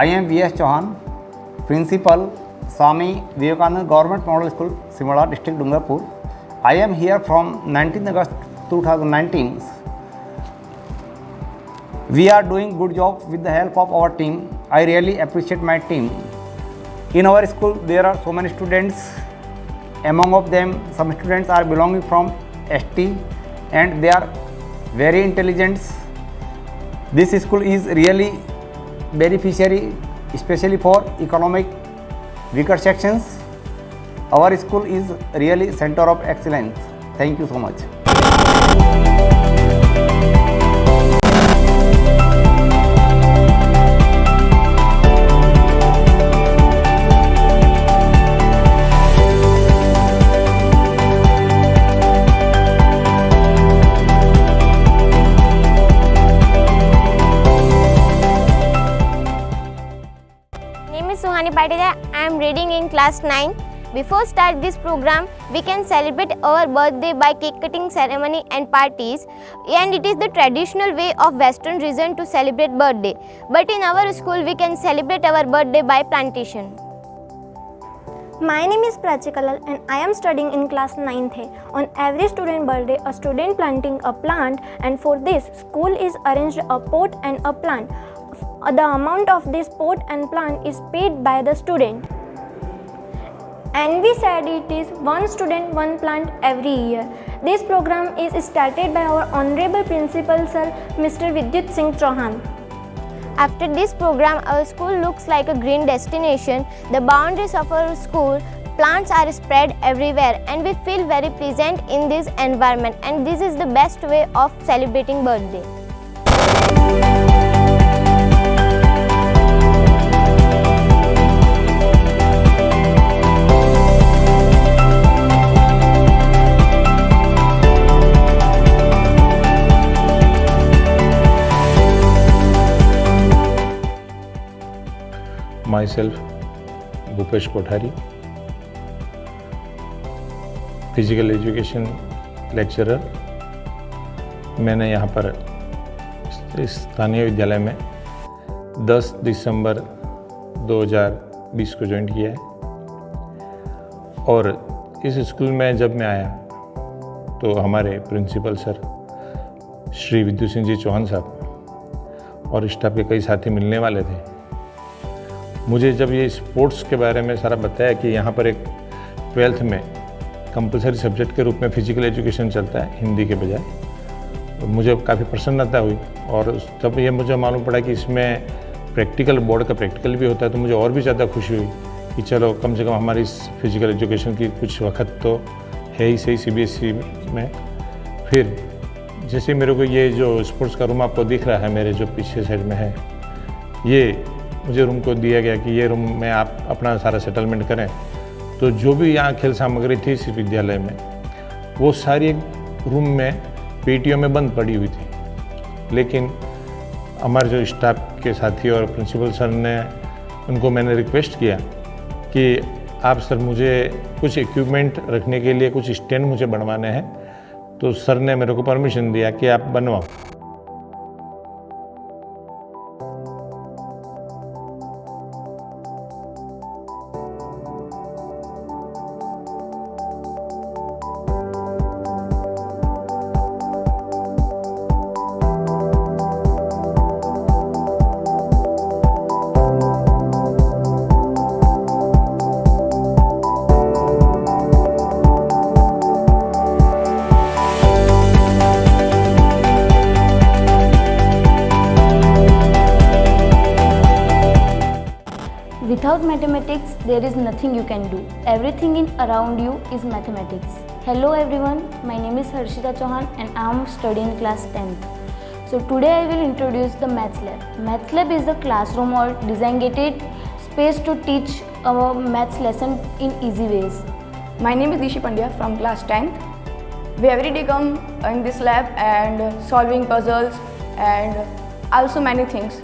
I am V.S. Chauhan, Principal, Swami Vivekananda Government Model School, Simla District, Dungarpur. I am here from 19th August 2019. We are doing good job with the help of our team. I really appreciate my team. In our school, there are so many students. Among of them, some students are belonging from ST and they are very intelligent. This school is really beneficiary, especially for economic weaker sections. Our school is really center of excellence. Thank you so much. I am reading in class 9. Before start this program, we can celebrate our birthday by cake cutting ceremony and parties, and it is the traditional way of Western region to celebrate birthday. But in our school, we can celebrate our birthday by plantation. My name is Prachikalal and I am studying in class 9th. On every student birthday, a student planting a plant, and for this, school is arranged a pot and a plant. The amount of this pot and plant is paid by the student. And we said it is one student, one plant every year. This program is started by our Honorable Principal Sir, Mr. Vidyut Singh Chauhan. After this program, our school looks like a green destination. The boundaries of our school, plants are spread everywhere and we feel very pleasant in this environment, and this is the best way of celebrating birthday. Myself, Bhupesh Kothari, physical education lecturer. मैंने यहाँ पर इस स्थानीय विद्यालय में 10 दिसंबर 2020 को join किया है, और इस स्कूल में जब मैं आया तो हमारे प्रिंसिपल सर श्री विद्युत सिंह जी चौहान साहब और स्टाफ के कई साथी मिलने वाले थे। मुझे जब ये स्पोर्ट्स के बारे में सारा बताया कि यहाँ पर एक 12th में कंपलसरी सब्जेक्ट के रूप में फ़िज़िकल एजुकेशन चलता है हिंदी के बजाय, तो मुझे काफ़ी प्रसन्नता हुई। और तब ये मुझे मालूम पड़ा कि इसमें प्रैक्टिकल, बोर्ड का प्रैक्टिकल भी होता है, तो मुझे और भी ज़्यादा खुशी हुई कि चलो कम से कम हमारी फ़िज़िकल एजुकेशन की कुछ वक्त तो है ही सही CBSE में। फिर जैसे मेरे को ये जो स्पोर्ट्स का रूम आपको दिख रहा है मेरे जो पीछे साइड में है, ये मुझे रूम को दिया गया कि ये रूम में आप अपना सारा सेटलमेंट करें। तो जो भी यहाँ खेल सामग्री थी इस विद्यालय में, वो सारी एक रूम में पेटियों में बंद पड़ी हुई थी। लेकिन हमारे जो स्टाफ के साथी और प्रिंसिपल सर ने, उनको मैंने रिक्वेस्ट किया कि आप सर मुझे कुछ इक्विपमेंट रखने के लिए कुछ स्टैंड मुझे बनवाने हैं, तो सर ने मेरे को परमिशन दिया कि आप बनवाओ। Without mathematics, there is nothing you can do. Everything in around you is mathematics. Hello everyone, my name is Harshita Chauhan and I am studying class 10th. So today I will introduce the Maths Lab. Maths Lab is the classroom or designated space to teach our maths lesson in easy ways. My name is Dishi Pandya from class 10th. We every day come in this lab and solving puzzles and also many things.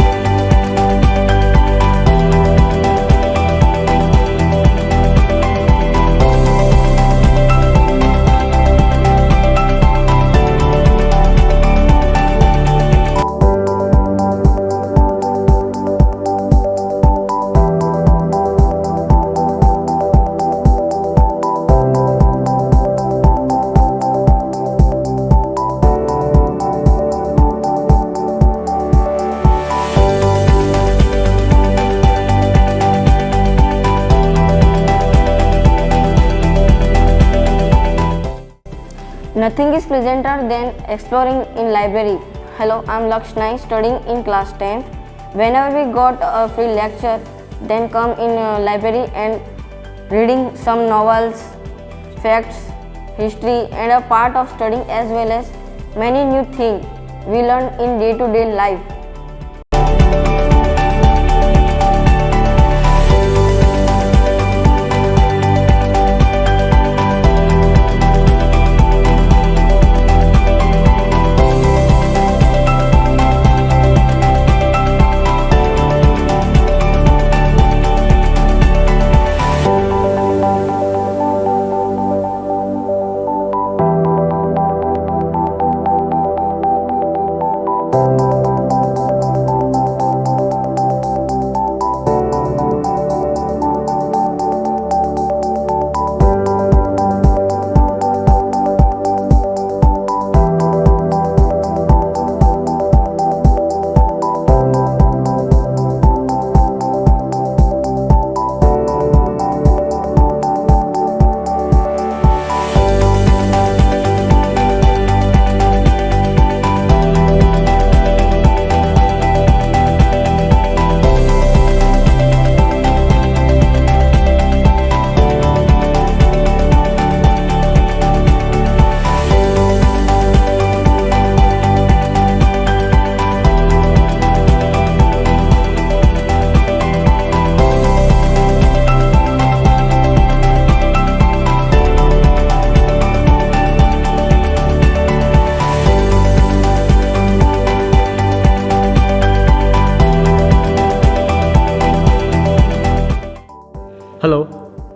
Nothing is pleasanter than exploring in library. Hello, I'm Lakshmi, studying in class 10th. Whenever we got a free lecture, then come in library and reading some novels, facts, history, and a part of studying as well as many new things we learn in day-to-day life. Hello,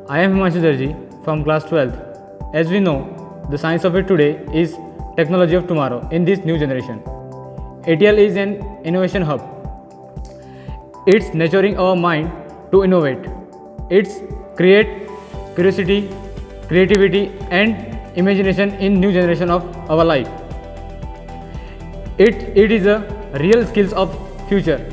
I am Himanshu Darji from class 12th. As we know, the science of it today is technology of tomorrow in this new generation. ATL is an innovation hub. It's nurturing our mind to innovate. It's create curiosity, creativity and imagination in new generation of our life. It is a real skills of future.